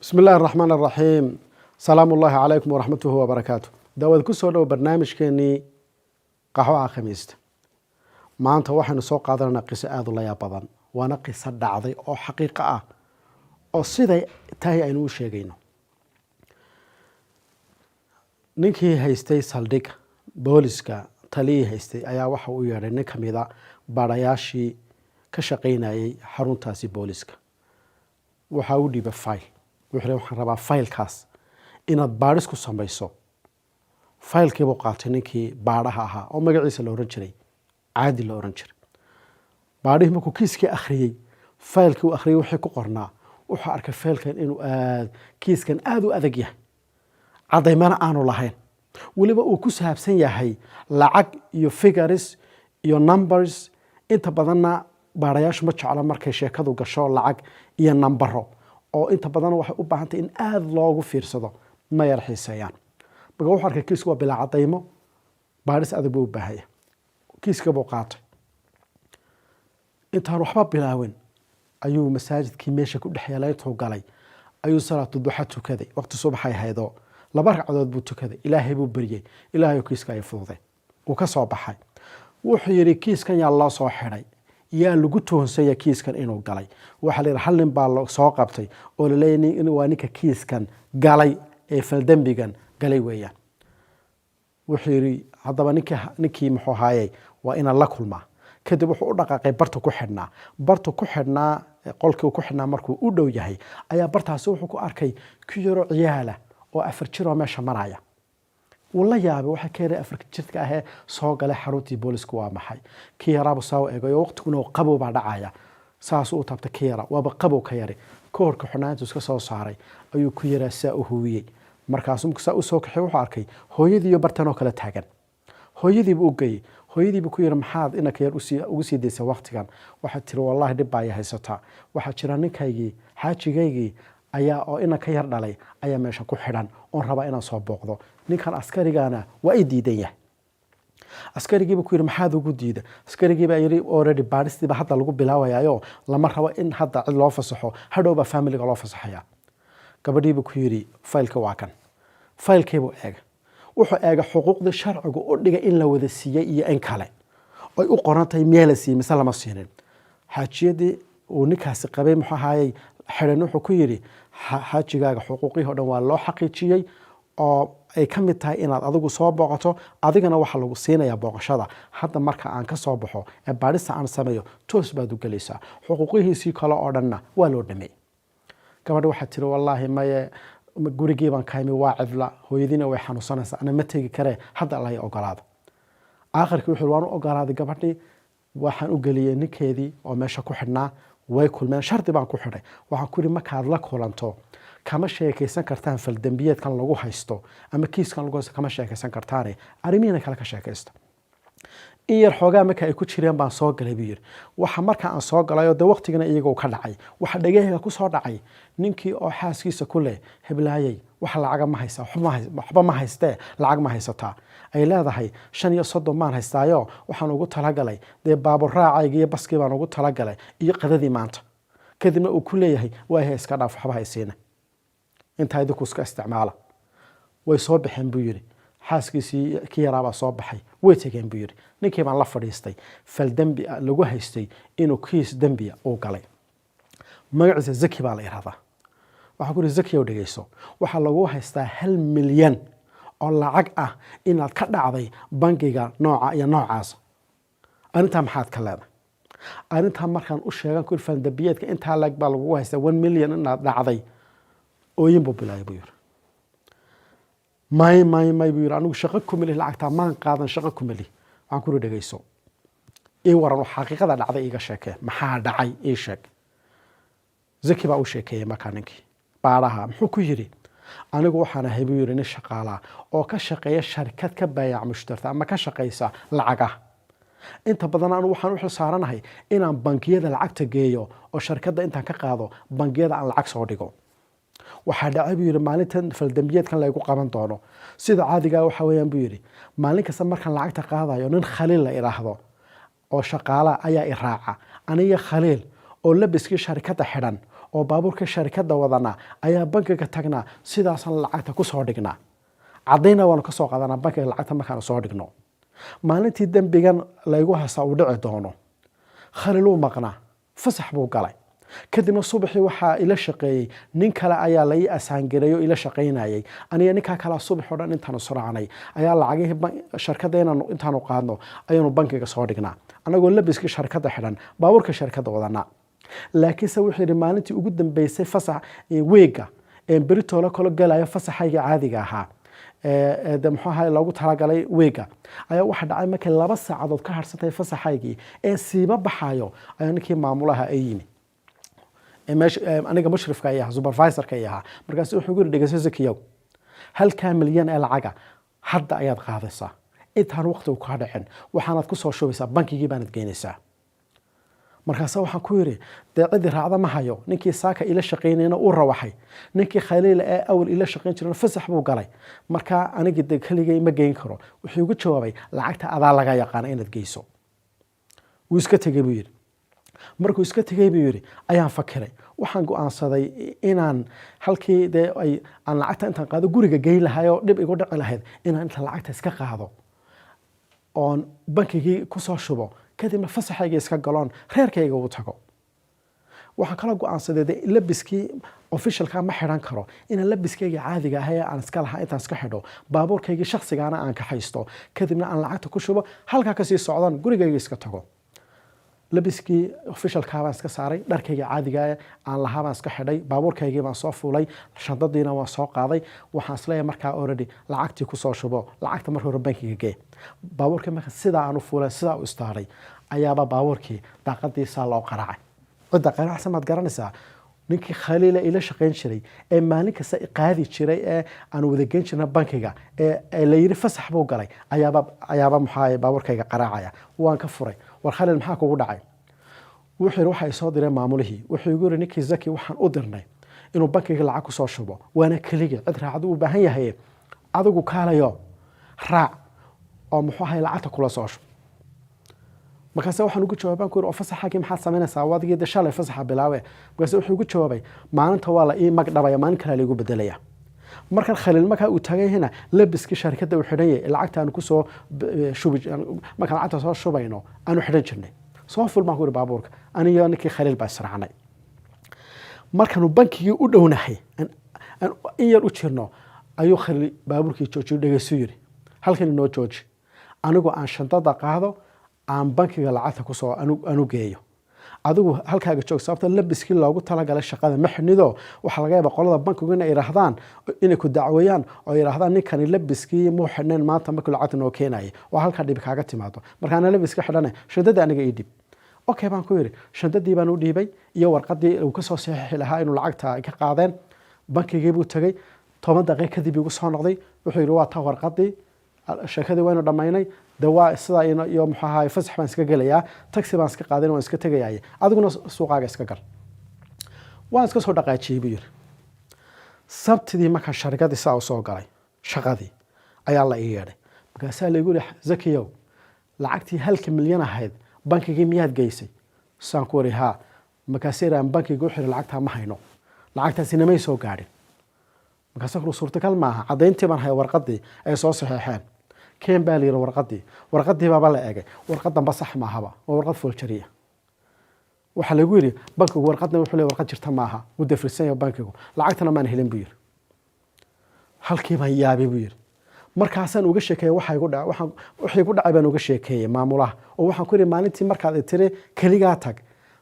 بسم الله الرحمن الرحيم. سلام الله عليكم ورحمته وبركاته. داود كسو دو برنامج كيني قهوة خميست. ما أنت واحد سوق قادرنا قصة آذ الله يا بدن وانا قصة دعضي أو حقيقة أو صيدة تاهي أينو شيئين. نيكي هيستي سالديك بوليسكا تلي هيستي أيا waxa uu yeedhay nin kamida baarayaashii ka shaqeynayay xaruntaasi booliska waxa uu dhibay file waxaan rabaa filekaas inaad baaris ku samayso filekii buu qaatay ninkii baaraha ahaa oo magaciisa la oran jiray caadi la oran jiray baarihii markuu kiiskii akhriyay filekii uu akhriyay wixii ku qornaa wuxuu arkay filekan inuu kiiskan aad u adag yahay cadaymana aanu lahayn waliba uu ku saabsan yahay lacag iyo figures iyo numbers inta badanna baarayaashu ma jecla markay sheekadu gasho lacag iyo nambaro oo inta badan waxay u baahan tahay in aad loogu fiirsado ma yar xiiseeyaan marka wuxuu arkay kiisku waa bilaa cadaymo baaris adag buu u baahaya kiiska buu qaatay intaan waxba bilaawin ayuu masaajidkii meesha ku dhex yeelay intuu galay ayuu salaatu duxa tukaday waqti subaxay ahaydoo laba ragcadood buu tukaday ilaahay buu baryay ilaahay kiiska ay fududay uu ka soo baxay wuxuu yiri kiiskan yaa loo soo xiray yaa lagu toonsay kiiskan inuu galay waxa la hal nin baa soo qabtay oo la leeyahay in waa ninka kiiskan galay ee faldambigan galay weeyaan wuxuu yiri hadaba ninkii muxuu haayay waa in la kulmaa kadib wuxuu u dhaqaaqay barta ku xidhnaa qolkii ku xidhnaa markuu u dhow yahay ayaa bartaasi wuxuu ku arkay kiyaro ciyaala oo 4 jir oo meesha maraya wala yaabay waxa keenay 4 jirka ah soo galay xaruntii booliska waa maxay kiyaraabo soo eegay waqtiguna qabow baa dhacaya saas uu tabta kiyara waaba qabow ka yari koorka xunaantu iska soo saaray ayuu ku yaraasaa u huwiyay markaas uu soo kaxay wuxuu arkay hooyadii iyo bartan oo kala taagan hooyadii buu geeyay hooyadii buu ku yiri maxaad inaka yar ugu sii deysay waqtigan waxa tiri wallahi dib baa haysataa waxa jira ninkaygii xaajigaygii ayaa oo inaka yar dhalay ayaa meesha ku xidhan oo raba inaan soo booqdo ninkan askarigana waa i diidan yahay askarigii buu ku yiri maxaad ugu diiday askarigii baa yiri already baaristiiba hadda lagu bilaawayo lama rabo in hadda cid loo fasaxo hadhowba familiga loo fasaxaya gabadhii buu ku yiri fileka waa kan filekii buu eegay wuxuu eegay xuquuqda sharciga u dhigay in la wada siiyay iyo in kale ay u qorantay meel si mise lama siinin xaajiyadii uu ninkaasi qabay muxuu haayay xidhan wuxuu ku yiri xaajigaaga xuquuqii oo dhan waa loo xaqiijiyay oo ay ka mid tahay inaad adigu soo booqato adigana waxa lagu siinayaa booqashada hadda marka aan ka soo baxo ee baarista aan sameeyo toos baad u galaysaa xuquuqihiisii kale oo dhanna waa loo dhamay gabadha waxa tiri wallahi maye gurigii baan kaymay waa cidla hooyadiina way xanuunsanaysaa ana ma tagi kare hadda la ogolaado aakhirkii wuxuu waan u ogolaaday gabadhii waxaan u galiyay ninkeedii oo meesha ku xidhnaa way kulmeen shardi baan ku xidhay waxaan ku yiri markaad la kulanto kama sheekaysan kartaan faldambiyeedkan lagu haysto ama kiiskan lagu haysto kama sheekaysan kartaan arrimihiina kale ka sheekaysta in yar xoogaa marka ay ku jireen baan soo galay buu yiri waxa marka aan soo galay oo de waqtigana iyagu ka dhacay waxa dhagayga ku soo dhacay ninkii oo xaaskiisa ku leh heblaayay waxa lacag ma haysa waxba ma haystee lacag ma haysataa ay leedahay 35 maan haystaayo waxaan ugu talagalay de baabur raacayga iyo baskii baan ugu talagalay iyo qadadii maanta kadibna uu ku leeyahay waa iska dhaaf waxba haysiina inta idinku iska isticmaala way soo baxeen buu yiri xaaskiisii kiyaraaba soo baxay way tageen buu yiri ninkii baan la fadhiistay fal dambi lagu haystay inuu kiis dambi uu galay magaciisa Zaki baa la yiraahdaa waxa ku Zaki oo dhageyso waxa lagu haystaa 1 milyan oo lacag ah inaad ka dhacday bangiga nooca iyo noocaas arinta maxaad ka leedahay arinta markaan u sheegan ku fal dambiyeedka inta lag baa lagu haystaa 1 milyan inaad dhacday oo yimbo bilaay buu yiri may buu yiri anigu shaqo ku mili lacagta maan qaadan shaqo ku mili waxaan ku dhageyso ee waran xaqiiqada dhacday iga sheekay maxaa dhacay ee sheeg Zaki baa u sheekay makaaninkii baaraha muxuu ku yiri anigu waxaan ahay buu yiri nin shaqaala oo ka shaqeeya shirkad ka baayac mushtarta ama ka shaqeysa lacagaha inta badan anigu waxaan u xilsaaranahay inaan bankiyada lacagta geeyo oo shirkadda intaan ka qaado bankiyada aan lacag soo dhigo waxa dhacay buu yiri maalintan faldambiyeedkan la igu qaban doono sida caadiga waxa weeyaan buu yiri maalin kasta markaan lacagta qaadayo nin khaliil la iraahdo oo shaqaala ayaa i raaca aniga khaliil oo labiskii shirkadda xidhan oo baabuurka sharikada wadana ayaa bankiga tagnaa sidaasan lacagta ku soo dhignaa cadayna waanu ka soo qaadanaa bankiga lacagta markaan soo dhigno maalintii dambigan laygu haysta uu dhici doono Khalil uu maqnaa fasax buu galay kadibna subaxii waxaa ila shaqeeyay nin kale ayaa la ii asaangareeyo ila shaqeynayay aniga ninka kala subax oo dhan intaan suraacnay ayaa lacagihii shirkadda intaan qaadno ayaanu bankiga soo dhignaa anagoo labiska shirkadda xidhan baabuurka shirkadda wadana laakiin se wixii maalintii ugu dambeysay fasax weega beritola kala galaya fasaxayga caadiga ahaa muxuu ahaa loogu talagalay weega ayaa waxa dhacay markay 2 saacadood ka harsatay fasaxaygii siiba baxayo ayaa ninkii maamulaha ay yimi aniga mushrifka ayaa supervisorka ayaa markaas wuxuu ugu dhigay Zakiyow halka milyan ee lacaga hadda ayaad qaadaysaa intaan waqti ka dhacin waxaanad ku soo shubaysaa bankigii baanad geynaysaa markaas waxaan ku yiri daacadii raacda ma hayo ninkii saaka ila shaqeynayna uu rawaxay ninkii Khaliil ee awal ila shaqeyn jiray fasax buu galay marka aniga kaligay ma geyn karo wuxuu ugu jawaabay lacagta adaa laga yaqaan inaad geyso wuu iska tagay buu yiri markuu iska tagay buu yiri ayaan fakiray waxaan go'aansaday inaan halkii aan lacagta intaan qaado guriga geyn lahaay oo dib igu dhici lahayd inaan inta lacagta iska qaado oon bankigii ku soo shubo kadibna fasaxayga iska galoon reerkayga uu tago waxaan kala go'aansaday labiskii officialka ma xiran karo in labiskayga caadiga ah ee aan iska lahaa intaan iska xidho baabuurkayga shakhsigaana aan ka haysto kadibna aan lacagta ku shubo halka ka sii socdaan gurigayga iska tago labiskii officialka baan iska saaray dharkayga caadiga ah aan lahaa baan iska xidhay baabuurkayga baan soo fuulay shandadiina waan soo qaaday waxaan isleeyahay markaa already lacagtii ku soo shubo lacagta markii hore bankiga gee baabuurkii marka sida aan u fuulay sida u istaaray ayaaba baabuurkii daaqadiisa loo qaraacay cidda qaraacsan maad garanaysaa ninkii Khaliil ila shaqeyn jiray ee maalin kasta qaadi jiray ee aan wada geyn jirnay bankiga ee la yiri fasax buu galay ayaaba maxay baabuurkayga qaraacaya waan ka furay war Khaliil maxaa kugu dhacay wuxuu waxay soo diray maamulihii wuxuu igu yiri ninkii Zaki waxaan u dirnay inuu bankiga lacag ku soo shubo waana kaliya cid raacad u baahan yahay adigu kaalayo raac oo muxuu ahay lacagta kula soo shubo markaas waxaan ugu jawaabaan ku yiri oo fasaxaagii maxaad sameynaysaa wadigii shalay fasaxa bilaawe markaas wuxuu ugu jawaabay maalinta waa la ii mag dhabaya maalin kale la igu bedelaya markan Khaliil marka uu tagay hina labiskii shirkadda uu xidhan yahay lacagta aan ku soo shubi marka lacagta soo shubayno aanu xidhan jirnay soo fulmaan ku yiri baabuurka aniyo ninkii Khaliil baa israacnay markaanu bankigii u dhownahay in yar u jirno ayuu Khaliil baabuurkii joojiyay dhageyso yiri halkan inoo jooji anigu aan shantada qaado aan bankiga lacagta ku soo anu geeyo adigu halkaaga joog sababta labiskii loogu talagalay shaqada ma xinido waxa laga yaabaa qolada bankiga inay yiraahdaan inay ku dacwayaan oo yiraahdaan ninkani labiskii muu xidhneen maanta markii lacagta noo keenayay waa halka dhib kaaga timaado markaan labiska xidhanay shadada aniga ii dhib okay baan ku yiri shadadii baan u dhiibay iyo warqadii uu ka soo saxiixi lahaa inuu lacagta ka qaadeen bankigii buu tagay 10 daqiiqo kadib igu soo noqday wuxuu yiri waa ta warqadii shaqadii waynu dhamaynay dawaa sida iyo muxuu ahaa fasax baan iska galayaa taxi baan iska qaadan waan iska tagayay adiguna suuqaaga iska gal waan iska soo dhaqaajiyay buu yiri sabtidii marka shirkadii saa soo galay shaqadii ayaa la ii yeeray markaas la igu leeyahay Zakiyow lacagtii 1 milyan ahayd bankigii miyaad geysay saan ku wari ha markaas aan bankiga u xiray lacagta ma hayno lacagtaasi namay soo gaadhin markaas uu suurtagal maaha cadayntii baan hay warqadii ay soo saxeexeen كين بالي ورقدي بابا لا اجي ورقدن بصح ما هبا ورقد فولجريه waxa lagu yiri bankigu warqadna wuxuu leeyahay warqad jirta maaha u dafirsan bankigu lacagtana ma helin biir halkii baan yaabay biir markaasaan uga sheekeeyay waxa igu dhacay baan uga sheekeeyay maamulaha oo waxaan ku yiri maalintii markaad tiri kaliya tag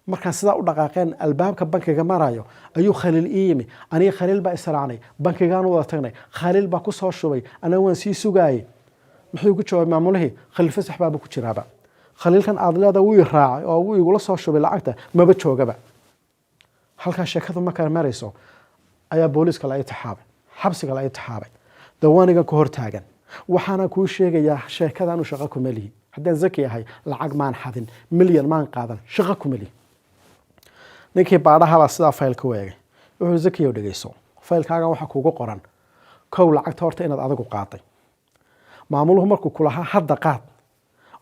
markaan sida u dhaqaaqeen albaabka bankiga marayo ayuu Khaliil iimi aniga Khaliil baa israacnay bankigaan wada tagnay Khaliil baa ku soo shubay ana waan sii sugaayay muxuu ugu jawaabay maamulihii Khaliil fasax baa ku jiraaba Khaliil kan aadleeda wuu raacay oo wuu igula soo shubay lacagta maba joogaba halka sheekadu markaa marayso ayaa booliska la taxaabay xabsiga la taxaabay dawaaniga ku hor taagan waxaana ku sheegayaa sheekadan uu shaqo ku malihi haddaan Zaki yahay lacag maan xadin milyan maan qaadan shaqo ku malihi ninkii baadhaha baa sida faylka weegay wuxuu Zakiyow dhageyso faylkaaga waxa kuugu qoran kow lacagta horta inaad adigu qaaday maamuluhu markuu kulaha hadda qaad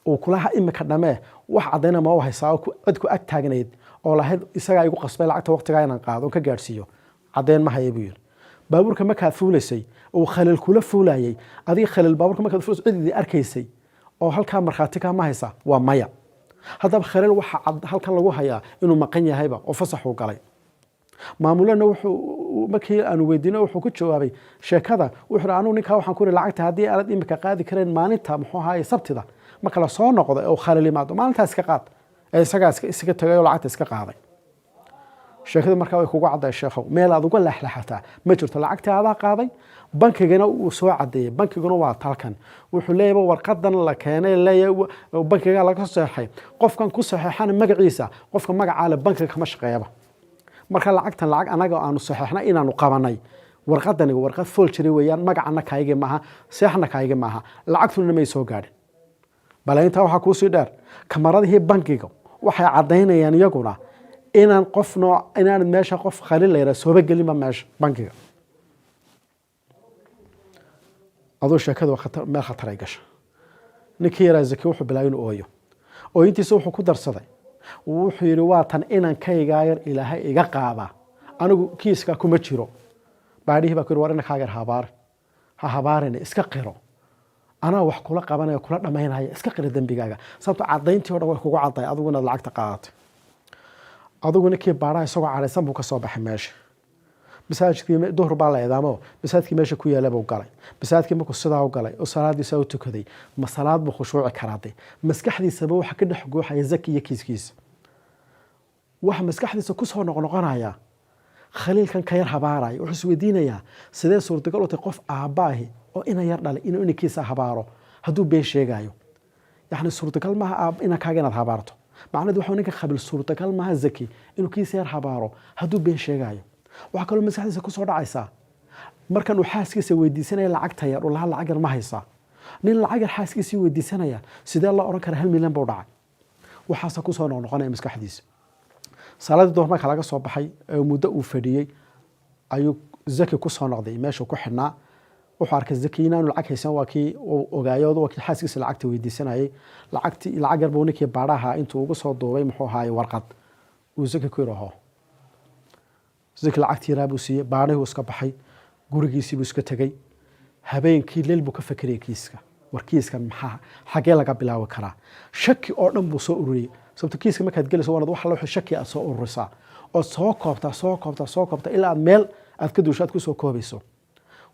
oo kulaha imika dhamee wax cadayna ma u haysaa cid ku ag taagnayd oo lahayd isagaa igu qasbay lacagta waqtigaa inaan qaado ka gaadhsiiyo caddayn ma haya buu yidhi baabuurka markaad fuulaysay oo khalil kula fuulayay adiga khalil baabuurka markaad fuulaysay cididii arkaysay oo halkaa markhaati kaa ma haysaa waa maya haddaba khalil waxa halkan lagu hayaa inuu maqan yahayba oo fasaxuu galay maamulana wuxuu markii aanu weydiino wuxuu ku jawaabay sheekada wuxuu anu ninkaa waxaan ku iri lacagta haddii aanad imika qaadi karayn maalinta muxuu ahaay sabtida marka la soo noqdo oo khalil imaado maalintaas iska qaad ee isaga tagay oo lacagta iska qaaday sheekadu markaa way kugu cadday sheekhow meel aad uga leexleexataa ma jirto lacagtii adaa qaaday bankigana uu soo cadeeyay bankiguna waa talkan wuxuu leeyahay warqadan la keenay leeyahay bankiga laga saxay qofkan ku saxeexana magaciisa qofka magaca la bankiga kama shaqeeyaba marka lacagtan lacag anaga aanu saxeexna inaanu qabanay warqadani warqad forgery weeyaan magacana kayga maaha saxna kayga maaha lacagtuna ma soo gaadhin bal inta waxa ku sii dheer kamaradii bankiga waxay cadeynayaan iyaguna inaan qofno inaan meesha qof khalil leeyahay soo bagelin meesha bankiga adoo sheekadu waa meel khatar ay gasho ninkii yara zaki wuxuu bilaabay inuu ooyo oo intiisa wuxuu ku darsaday wuxuu yiri waa tan inaan kayga yar ilaahay iga qaada anigu kiiska kuma jiro baadhihi baa ku war inaan kaaga habaarina iska qiro ana wax kula qabanayo kula dhameynaya iska qiro dambigaaga sababta cadayntii oo dhan way kugu caday adiguna lacagta qaadatay adigu ninkii baadhaa isagoo careysan buu ka soo baxay meesha masaajidkii duhur baa la eedaamo masaajidkii meesha ku yaala buu galay masaajidkii markuu sidaa u galay oo salaadiisa u tukaday ma salaad buu khushuuci karaaday maskaxdiisaba waxa ka dhex gooxaya zaki iyo kiiskiisa waxa maskaxdiisa ku soo noqnoqonaya khaliilkan ka yar habaaraya wuxuu isweydiinayaa sidee suurtagal u tahay qof aabaahi oo ina yar dhalay inuu inkiisa habaaro hadduu been sheegayo yani suurtagal maaha ina kaaga inaad habaarto macnaheedu waxa ninka khabil suurtagal maaha zaki inuu kiisa yar habaaro hadduu been sheegayo waxa kaloo maskaxdiisa ku soo dhacaysa markan uu xaaskiisa weydiisanaya lacagta yar oo lacag yar ma haysa nin lacag yar xaaskiisa weydiisanaya sidee la oran kara 1 milyan buu dhacay waxaas ku soo noqonaya maskaxdiisa salaadii duhur marka laga soo baxay muddo uu fadhiyay ayuu zaki ku soo noqday meesha ku xidhnaa wuxuu arkay zaki inaanu lacag haysan waa kii ogaayoodu waa kii xaaskiisa lacagta weydiisanayay lacag yar buu ninkii baadhaha intuu ugu soo duubay muxuu ahaay warqad uu zaki ku yiraahdo zaki lacagtii raabuu siiyay baadhihii iska baxay gurigiisii buu iska tagay habeenkii leel buu ka fakarayay kiiska warkiiska maxaa xagee laga bilaawi karaa shaki oo dhan buu soo ururiyay sababta kiiska markaad galayso waad wax la shaki aad soo ururisaa oo soo koobta ilaa aad meel aad ka duushaad ku soo koobayso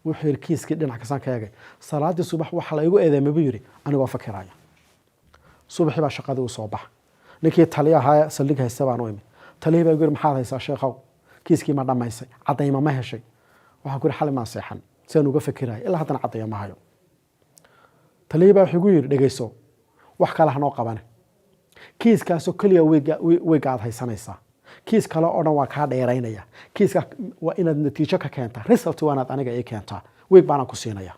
wuxuu yiri kiiskii dhinac ka san ka eegay salaadii subax waxa la igu eedeemay buu yiri anigoo fakiraya subaxii baa shaqadii u soo bax ninkii taliyaha saldhigga haysta baan u imi taliyay baa yiri maxaad haysaa sheekhow kiiskii ma dhamaysay cadayma ma heshay waxaan ku yiri xal ma seexan saan uga fakiraya ilaa haddana cadayma ma hayo taliyay baa wuxuu yiri dhageyso wax kale hanoo qabane kiiskaasoo kaliya weega aad haysanaysaa kiis kale oo dhan waa kaa dheeraynaya kiiska waa inaad natiijo ka keentaa result waa inaad aniga ii keentaa weeg baana ku siinaya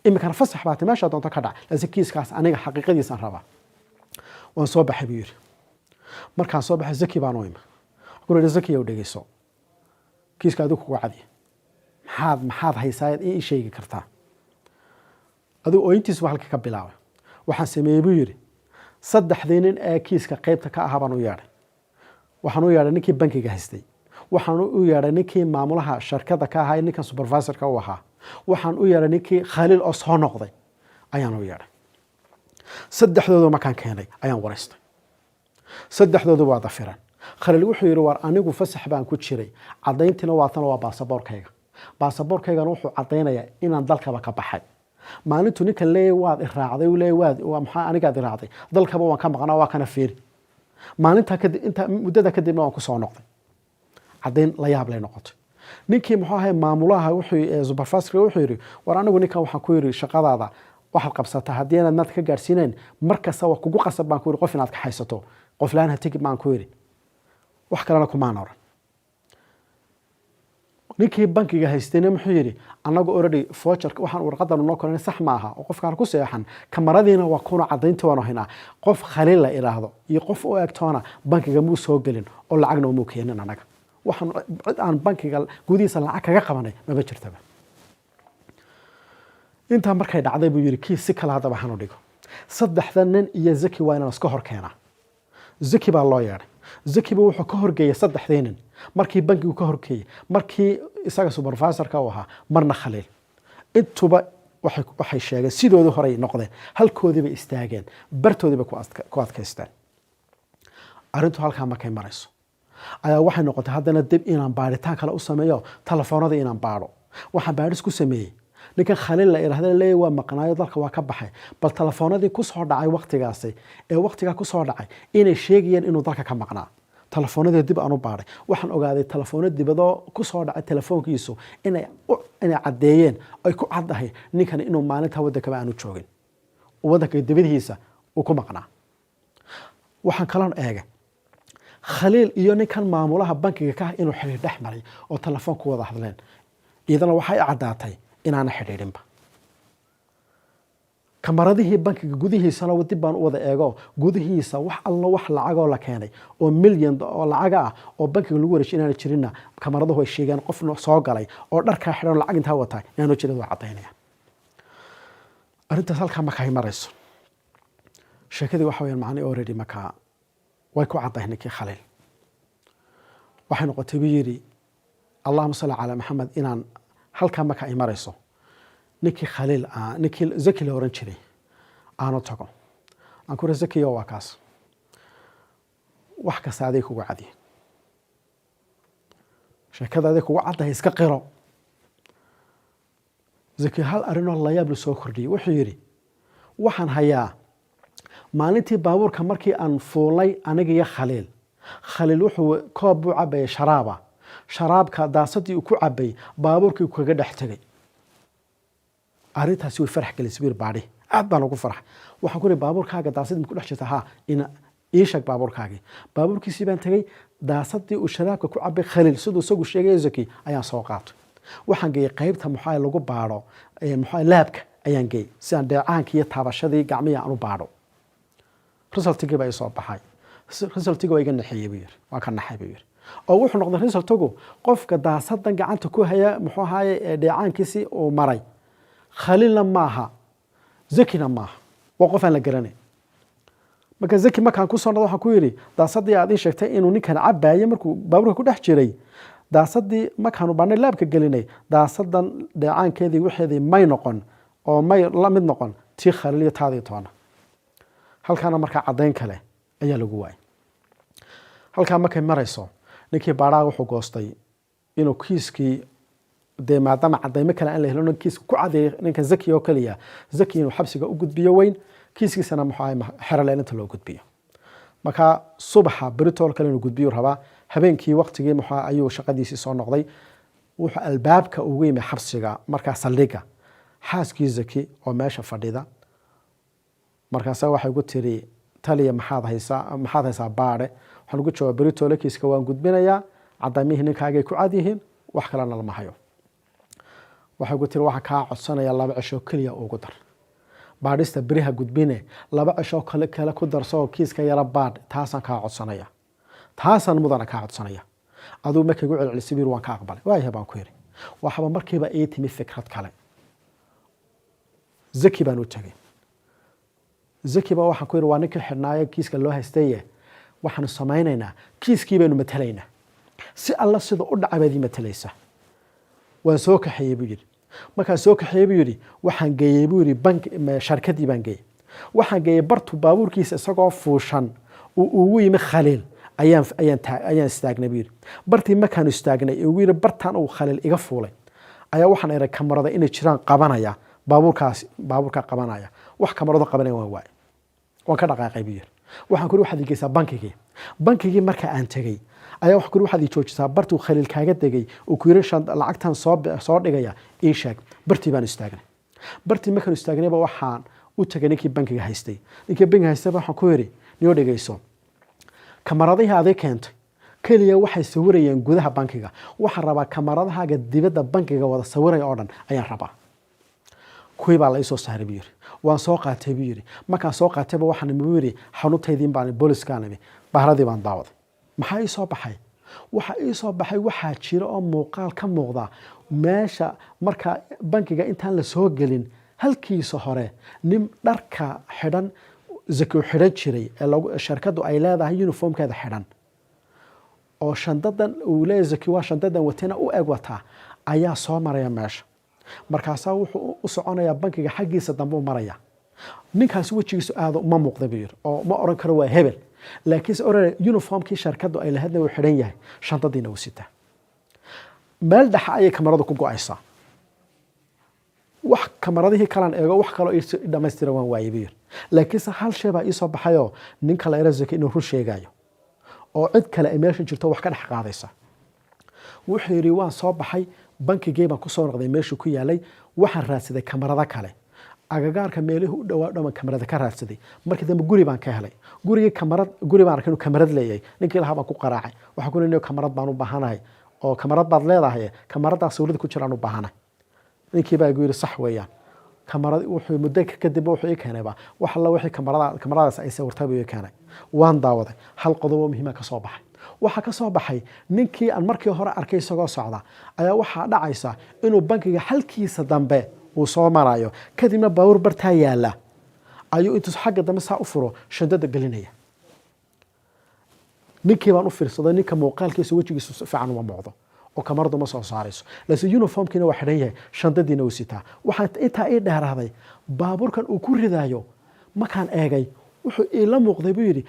imikana fasax baatay meesha doonto ka dhac laakiin kiiskaas aniga xaqiiqadiisan rabaa waan soo baxay buu yiri markaan soo baxay zaki baan u imi guriga zaki oo dhageyso kiiska adigu ku cadi maxaad haysaa ii sheegi kartaa adigu oo intiis wax ka bilaabay waxaan sameeyay buu yiri saddexdii nin ee kiiska qaybta ka ah baan u yeeray waxaan u yeeray ninkii bankiga haystay waxaan u yeeray ninkii maamulaha shirkadda ka ahaa ninka supervisorka u ahaa waxaan u yeeray ninkii Khalil oo soo noqday ayaan u yeeray saddexdoodu markaan keenay ayaan wareystay saddexdoodu waa dafiran Khalil wuxuu yiri war anigu fasax baan ku jiray cadayntina waa tan waa baasaboorkayga wuxuu cadeynayaa inaan dalkaba ka baxay maalintu ninka leeyahay waad iraacday waa maxaa aniga aad iraacday dalkaba waan ka maqnaa waa kana fiir maalinta kadib inta muddada kadibna waan ku soo noqday cadeyn la yaab leh noqotay ninkii muxuu ahay maamulaha wuxuu supervisor wuxuu yiri war anigu ninkan waxaan ku yiri shaqadaada waxaad qabsataa haddii aad mad ka gaarsiineen markasta waa kugu qasab baan ku yiri qof inaad ka haysato qof laan ha tagi baan ku yiri wax kalena kuma nooran ninkii bankiga haystayna muxuu yiri anagu already voucher waxaan warqadan noo koonay sax ma aha oo qofka ku seexan kamaradiina waa kuna cadaynta waana haynaa qof Khalil la iraahdo iyo qof oo eegtoona bankiga muu soo galin oo lacagna uu keenin anaga waxaan cid aan bankiga gudihiisa lacag kaga qabanay ma jirtaba inta markay dhacday buu yiri kiis si kala hadaba waxaan u dhigo saddexdan nin iyo zaki waa inaan iska hor keenaa. zaki baa loo yeedhay. zaki baa wuxuu ka horgeeyay saddexdii nin markii bankigu ka horgeeyay, markii isaga supervisorka u ahaa, marna Khaliil. intuba waxay sheegeen sidoodii horey noqdeen, halkoodii bay istaageen, bartoodii bay ku adkaysteen. arrintu halkaa markay marayso ayaa waxay noqotay haddana dib inaan baaritaan kale u sameeyo, telefoonada inaan baadho. waxaan baadhis ku sameeyey ninkan Khaliil la yiraahdo leeyahay waa maqnaayo dalka waa ka baxay, bal telefoonadii ku soo dhacay waqtigaasi waqtiga ku soo dhacay inay sheegayeen inuu dalka ka maqnaa. telefoonadii dib aan u baadhay, waxaan ogaaday telefoonada dibadoo ku soo dhacay telefoonkiisu inay cadeeyeen ay ku cadahay ninkan inuu maalinta waddanka aanu joogin, waddanka dibadiisa uu ku maqnaa. waxaan kaloo eegay Khaliil iyo ninkan maamulaha bankiga ka inuu xiriir dhex maray oo telefoon ku wada hadleen, iyadana waxay cadaatay inaan xiriirinba. kamaradihii bankiga gudihiisana dib baan u wada eego, gudihiisa wax alla wax lacagoo la keenay oo milyan oo lacag ah oo bankiga lagu wareejiyay inaan jirinna kamaraduhu way sheegeen qof soo galay oo dharka xiran lacag inta wata inaanu jirin waa cadeynaya. arrintaas halkaa markay marayso sheekadii waxa weeyaan macni already markaa way ku cadahay ninkii Khaliil. waxay noqotay buu yiri Allahumma salli ala Muhammad inaan halkaa markaa ay marayso ninkii Khaliil ninkii zaki la oran jiray aanu tago aan ku zaki waa kaas wax ka saaday kugu cadi sheekadaada kugu cadahay iska qiro. zaki hal arrinoo la yaab la soo kordhiyay, wuxuu yiri waxaan hayaa maalintii baabuurka markii aan fuulay aniga iyo Khaliil wuxuu koob u cabay sharaabka daasadii uu ku cabay baabuurkii kaga dhex tagay. arrintaasi way farax gelisay bir baadhi aad baan ugu farax. waxaan ku leeyahay baabuurkaaga daasadii ku dhex jirta in ii sheeg baabuurkiisii baan tagay, daasadii uu sharaabka ku cabay Khaliil sidoo isagu sheegay zaki ayaan soo qaatay. waxaan geeyay qaybta maxaa lagu baadho maxaa laabka ayaan geeyay si aan dheecaanka iyo taabashadii gacmihi aan u baadho. resultiga bay soo baxay. resultiga way iga naxiyay buu yiri, waa ka naxay buu yiri, oo wuxuu noqday resultigu qofka daasadan gacanta ku haya muxuu ahaayay dheecaankiisii uu maray Khaliilna maaha, zakina maaha, waa qof aan la garanay. marka zaki markaan ku soo noqdo waxaan ku yiri daasadii aad ii sheegtay inuu ninkan cabaayay markuu baabuurka ku dhex jiray, daasadii markaanu baanay laabka gelinay daasadan dheecaankeedii wixeedii may noqon oo may la mid noqon tii Khaliil iyo taadii toona. halkaana markaa cadeyn kale ayaa lagu waayay. halkaa markay marayso ninkii baadhaa wuxuu goostay inuu kiiskii maadaama cadeymo kale aan la helin kiiska ku cadeeyay ninka zaki oo kaliya, zaki inuu xabsiga u gudbiyo weyn, kiiskiisana xeraleynta loo gudbiyo. marka subaxa beritool kale inuu gudbiyo rabaa, habeenkii waqtigii ayuu shaqadiisii soo noqday. wuxuu albaabka ugu yimid xabsiga markaa saldhiga xaaskii zaki oo meesha fadhida. markaas waxay ugu tiri taliya maxaad haysaa baadhe. waxaan ugu jawaabay beritoole kiiska waan gudbinayaa, cadaymihii ninkaagay ku cad yihiin, wax kalena lama hayo. waxay ugu tiri waxaan kaa codsanayaa 2 cisho kaliya ugu dar baadhista beriha gudbine, 2 cisho kale ku darso kiiska yara baadh, taasaan kaa codsanaya, taasaan mudana kaa codsanaya. aduu markay ugu celcelisay bir waan ka aqbalay. waayahay baan ku yiri. waxba markiiba ii timi fikrad kale. zaki baan u tagay. zaki baa waxaan ku yiri waa ninka xidhnaayo kiiska loo haystay, waxaanu samaynaynaa kiiskii baynu matalaynaa si alla sida u dhacay baad matalaysa. waan soo kaxeeyay buu yiri. markaan soo kaxeeyay buu yiri waxaan geeyay buu yiri bank sharkadii baan geeyay. waxaan geeyay bartu baabuurkiisa isagoo fuushan uu ugu yimi Khaliil ayaan istaagnay buu yiri. bartii markaan istaagnay uu yiri bartaan uu Khaliil iga fuulay ayaa waxaan eray kamarada inay jiraan qabanaya baabuurka qabanaya, wax kamarada qabanaya waan ka dhaqaaqay buu yiri. waxaan ku waxaad igeysaa bankigii marka aan tagay ayaa wax ku waxaad joojisaa bartu Khaliil kaaga degay oo ku yiri lacagtan soo dhigaya ii sheeg. bartii baan istaagnay. bartii markaan istaagnayba waxaan u tagay ninkii bankiga haystay. waxaan ku yiri niyo dhageyso kamaradaha aad keentay kaliya waxay sawirayeen gudaha bankiga, waxaan rabaa kamaradahaaga dibadda bankiga wada sawiraya oo dhan ayaan rabaa. kuwii baa la ii soo saaray buu yiri. waan soo qaatay buu yiri. markaan soo qaatayba waxaan buu yiri xanuuntaydiin baan booliskaanimi bahradii baan daawaday. maxaa ii soo baxay? waxaa jira oo muuqaal ka muuqda meesha marka bankiga intaan la soo gelin halkiisa hore nin dharka xidhan zaki u xidhan jiray ee shirkadu ay leedahay uniformkeeda xidhan oo shandadan uu leeyahay zaki waa shandadan watana u eg wataa ayaa soo maraya meesha markaasaa wuxuu u soconayaa bankiga xaggiisa dambe u maraya ninkaasi wejigiisu aad uma muuqda buu yiri oo ma oran karo waa hebel laakiinse oran uniformkii shirkadu ay lahaydna uu xidhan yahay shantadiina uu sitaa meel dhexa ayay kamaradu ku go'aysaa wax kamaradihii kalan eego wax kale oo dhamaystiran waan waayay buu yiri laakiinse hal shay baa ii soo baxayo ninka la yiraahdo zaki inuu run sheegayo oo cid kale ay meesha jirto wax ka dhex qaadaysa wuxuu yiri waan soo baxay bankigii baan ku soo noqday meeshii ku yaalay waxaan raadsaday kamarada kale agagaarka meelaha u dhawaa dhaman kamarada ka raadsaday markii dambe guri baan ka helay guri baan arkay inuu kamarad leeyahay ninkii lahaa baan ku qaraacay waxaan ku leeyahay kamarad baan u baahanahay oo kamarad baad leedahay kamaradaas sawirada ku jiraan u baahanahay ninkii baa igu yiri sax weeyaan kamarad wuxuu muddo kadib wuxuu ii keenayba wax alla wixii kamaradaas ay sawirtay buu ii keenay waan daawaday hal qodob oo muhiim ah ka soo baxay waxa ka soo baxay ninkii aan markii hore arkay isagoo socda ayaa waxa dhacaysa inuu bankiga halkiisa dambe uu soo marayo kadibna baawur bartaa yaala ayuu intuu xagga dambe saa u furo shandada gelinaya ninkii baan u fiirsaday ninka muuqaalkiisa wejigiisa si fiican uma muuqdo oo kamaradu ma soo saarayso laakiin uniformkiina waa xidhan yahay shandadiina uu sitaa waxaan intaa ii dheeraaday baaburkan uu ku ridayo markaan eegay wuxuu ila muuqday buu yiri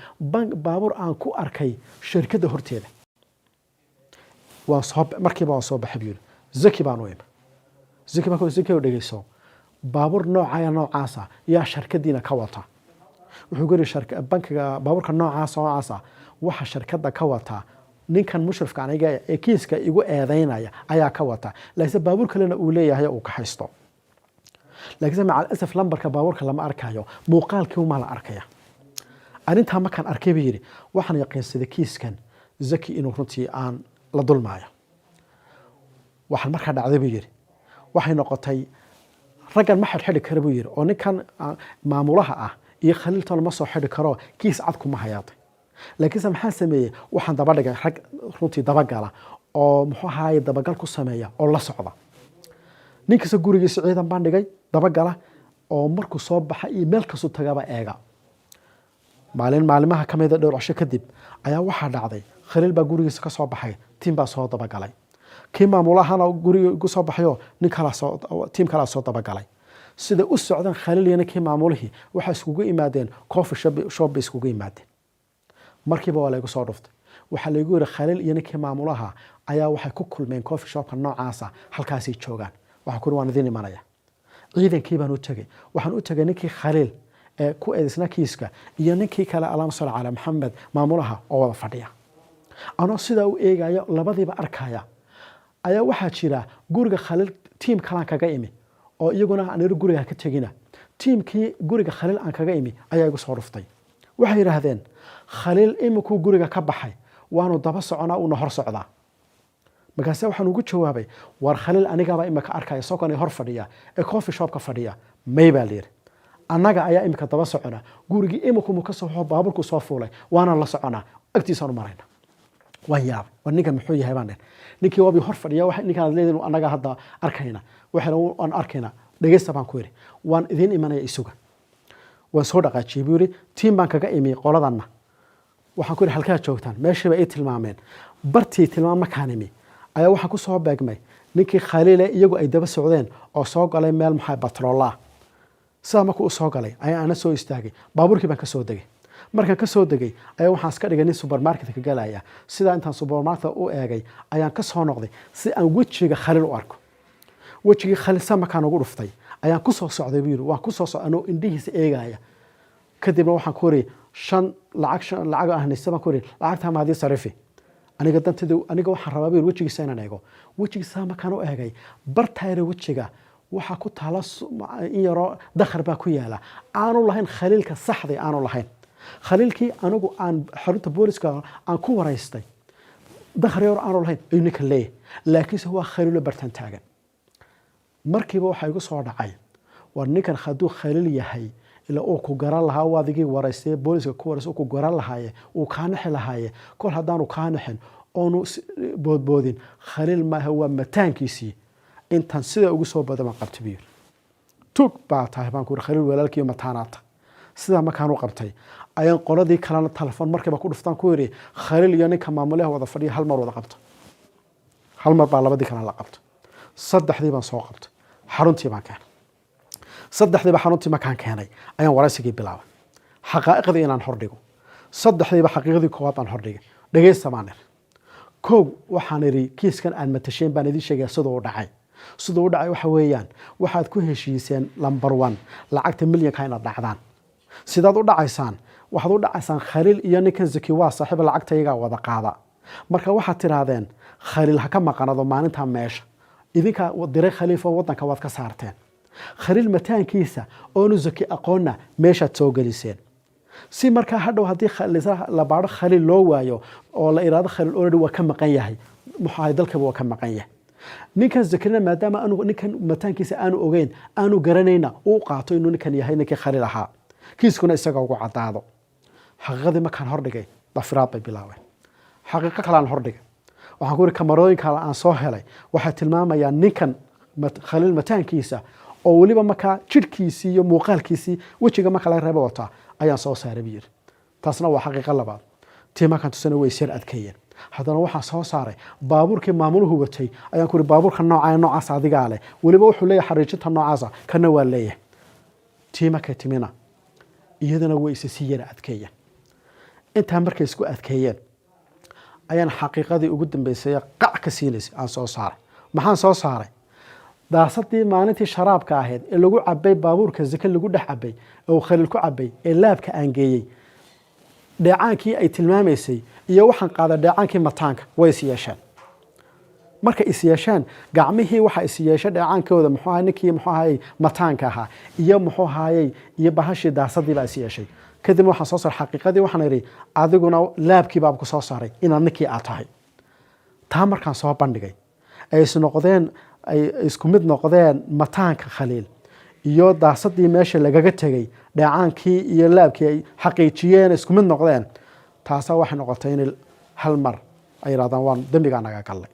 baabur aan ku arkay shirkadda horteeda markiiba waan soo baxay buu yiri zaki baan u imi zaki baan u dhageyso baabur noocaasa yaa shirkadiina ka wata wuxuu gori bankiga baaburka noocaasa waxa shirkadda ka wata ninkan mushrifka aniga ee kiiska igu eedeynaya ayaa ka wata laakiin baabur kalena uu leeyahay uu ka haysto laakiin macal asaf lambarka baaburka lama arkayo muuqaalkii uma la arkaya arinta markaan arkay buu yiri waxaan yaqiinsaday kiiskan zaki inuu runtii aan la dulmaayo waxaan markaa dhacday buu yiri waxay noqotay raggan ma xidhi karo buu yiri oo ninkan maamulaha ah iyo khaliiltan ma soo xidhi karo kiis cad kuma hayaatay laakiin maxaan sameeyay waxaan daba dhigay rag runtii daba gala oo muxuu ahaay dabagal ku sameeya oo la socda ninkiisa gurigiisa ciidan baan dhigay daba gala oo markuu soo baxay iyo meel kasoo tagaba eega maalimaha kamida dhowr cisho kadib ayaa waxa dhacday khaliil baa gurigiisa ka soo baxay tiim baa soo daba galay kii maamulahana guriga ugu soo baxayo nin kala soo tiim kala soo daba galay sida u socdan khaliil iyo kii maamulihii waxa iskugu imaadeen coffee shop iskugu imaadeen markiiba waa la igu soo dhuftay waxa la igu yiri khaliil iyo kii maamulaha ayaa waxay ku kulmeen coffee shopka noocaasa halkaasay joogaan waxa ku waan idin imanaya ciidankii baan u tagay waxaan u tagay ninkii khaliil ee ku eedsna kiiska iyo ninkii kale Allahumma salli ala Muhammad maamulaha oo wada fadhiya anoo sida u eegayo labadiiba arkaya ayaa waxa jira guriga khaliil team kale kaga imi oo iyaguna aan guriga ka tagina teamkii guriga khaliil aan kaga imi ayaa igu soo dhuftay waxay yiraahdeen khaliil imku guriga ka baxay waanu daba soconaa una hor socdaa markaas waxaan ugu jawaabay war khaliil anigaba imka arkaya soo kan hor fadhiya ee coffee shop ka fadhiya maybalir annaga ayaa imka daba socona gurigi imku ka soo baaburku soo fuulay waana la soconaa agtiisa u marayna wayaab waniga muxuu yahay baan ninkii wabi hor fadhiya wax ninkaan leeyahay annaga hadda arkayna waxaan arkayna dhageysta baan ku yiri waan idin imanaya isuga waan soo dhaqaajiyay buu yiri team baan kaga imi qoladana waxaan ku yiri halka joogtaan meeshiiba ay tilmaameen bartii tilmaam makaanimi ayaa waxa ku soo beegmay ninkii khaliil iyagu ay daba socdeen oo soo galay meel maxay batrola sama ku soo galay ayaa ana soo istaagay baaburkii baan ka soo degay markaan ka soo degay ayaa waxaan iska dhigay nin supermarket ka galaya sida intaan supermarket u eegay ayaan ka soo noqday si aan wajiga khaliil u arko wajigii khaliil sama kaan ugu dhuftay ayaan ku soo socday buu waan ku soo socano indhihiisa eegaya kadibna waxaan ku yiri shan lacag ahnaysaba ku yiri lacagta ma hadii sarifi aniga dantida aniga waxaan rabaa buu wajigiisa inaan eego wajigiisa ma kaan u eegay bartayra wajiga waxa ku taala in yaro dakhar baa ku yaala aanu lahayn khaliilka saxday aanu lahayn khaliilkii anigu aan xarunta booliska aan ku wareystay dakhar yaro aanu lahayn ayuu ninka leeyahay laakiin waa khaliil bartan taagan markiiba waxa igu soo dhacay war ninkan khaduu khaliil yahay ila oo ku garan lahaa waadigii wareystay booliska ku wareystay ku garan lahaaye uu kaanaxi lahaaye kol hadaanu kaanaxin oonu boodboodin khaliil ma huwa mataankiisii intan sida ugu soo badama qabtay tug baa tahay baan ku yiri khaliil walaalkii mataanaata sidaa markaan u qabtay ayaan qoladii kalena telefoon markiiba ku dhuftaan ku yiri khaliil iyo ninka maamulaha wada fadhiya hal mar wada qabta hal mar baa labadii kalena la qabta saddexdii baan soo qabtay xaruntii baan keenay saddexdiiba xaruntii markaan keenay ayaan waraysigii bilaabay xaqaa'iqdii inaan hordhigo saddexdiiba xaqiiqdii koowaad baan hordhigay dhageysta baan iri kow waxaan iri kiiskan aad matasheen baan idiin sheegaya siduu u dhacay waxa weeyaan waxaad ku heshiiseen number 1 lacagta milyanka inaad dhacdaan sidaad u dhacaysaan waxaad u dhacaysaan khaliil iyo ninkan zaki waa saaxiib lacagtayga wada qaada marka waxaad tiraadeen khaliil ha ka maqanado maalinta meesha idinka diray khaliifo wadanka waad ka saarteen khaliil mataankiisa oonu zaki aqoonna meeshaad soo geliseen si markaa hadhow haddii la baadho khaliil loo waayo oo la iraado khaliil already waa ka maqan yahay muxuu dalkaba waa ka maqan yahay ninkan zakirina maadaama aanu ninkan mataankiisa aanu ogeyn aanu garanayna uu qaato inuu ninkan yahay ninkii khaliil ahaa kiiskuna isaga ugu cadaado xaqiiqadii markaan hordhigay dafiraad bay bilaabeen xaqiiqo kale aan hordhigay waxaan ku yiri kamarooyinka aan soo helay waxay tilmaamayaan ninkan khaliil mataankiisa oo waliba markaa jidhkiisii iyo muuqaalkiisii wejiga marka laga reebo wata ayaan soo saaray biyir taasna waa xaqiiqo labaad tii markaan tusana way sir adkeeyeen haddana waxaan soo saaray baabuurkii maamuluhu watay ayaan ku yiri baabuurka noocaas adigaa leh waliba wuxuu leeyahay xariijinta noocaasa kana waa leeyahay tii markay timina iyadana way isa sii yara adkeeyeen intaa markay isku adkeeyeen ayaan xaqiiqadii ugu dambeysay qac ka siinaysay aan soo saaray maxaan soo saaray daasadii maalintii sharaabka ahayd ee lagu cabay baabuurka zaka lagu dhex cabay oo khaliil ku cabay ee laabka aan geeyey dheecaankii ay tilmaamaysay iyo waxaan qaaday dheecaankii mataanka way is yeesheen marka is yeesheen gacmihii waxa is yeeshay dheecaankooda muxuu ahaa ninkii muxuu ahaa mataanka ahaa iyo muxuu ahaayay iyo bahashii daasadii baa is yeeshay kadib waxaan soo saaray xaqiiqadii waxaan iri adiguna laabkii baa ku soo saaray inaad ninkii aad tahay taa markaan soo bandhigay ay isku mid noqdeen mataanka khaliil iyo daasadii meesha lagaga tagay dheecaankii iyo laabkii ay xaqiijiyeen isku mid noqdeen taasa waxay noqotay in hal mar ay yiraahdaan waan dambiga naga galay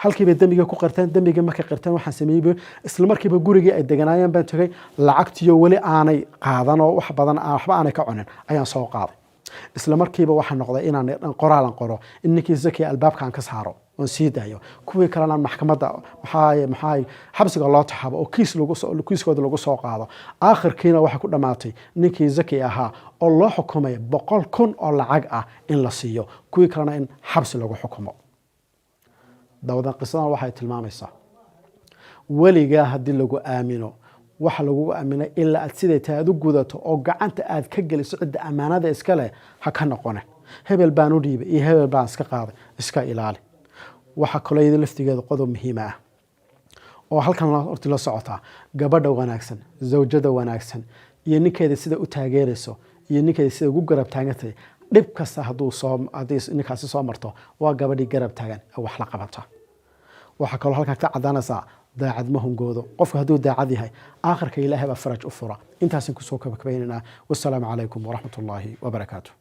halkiiba dambiga ku qirteen dambiga marka qirteen waxaan sameeyay isla markiiba gurigii ay deganaayeen baan tagay lacagtiyo wali aanay qaadan oo wax badan waxba aanay ka cunin ayaan soo qaaday isla markiiba waxa noqday inaan qoraalan qoro in ninkii zaki albaabkan ka saaro oo sii daayo kuwii kalena maxkamadda maxay xabsiga loo taxabo oo kiiskooda lagu soo qaado aakhirkiina waxa ku dhamaatay ninkii zaki ahaa oo loo xukumay 100,000 oo lacag ah in la siiyo kuwii kalena in xabsi lagu xukumo dawdan qisadan waxay tilmaamaysaa waliga hadii lagu aamino waxa lagu aaminay illa aad sideeta aad u gudato oo gacanta aad ka geliso cid amaanada iska leh ha ka noqone hebel baan u dhiibay iyo hebel baan iska qaaday iska ilaali waxa kale laftigeeda qodob muhiim ah oo halkan horti la socota gabadha wanaagsan zawjada wanaagsan iyo ninkeeda sida u taageerayso iyo ninkeeda sida ugu garab taagantay dhib kasta hadii ninkaasi soo marto waa gabadhii garab taagan ee wax la qabata waxa kale halkan ka cadaanaysa daacad ma hungoodo qofka haduu daacad yahay aakhirka ilaahay baa faraj u fura intaas ku soo kabakabeynaa wassalamu calaykum wa rahmatullaahi wa barakaatuh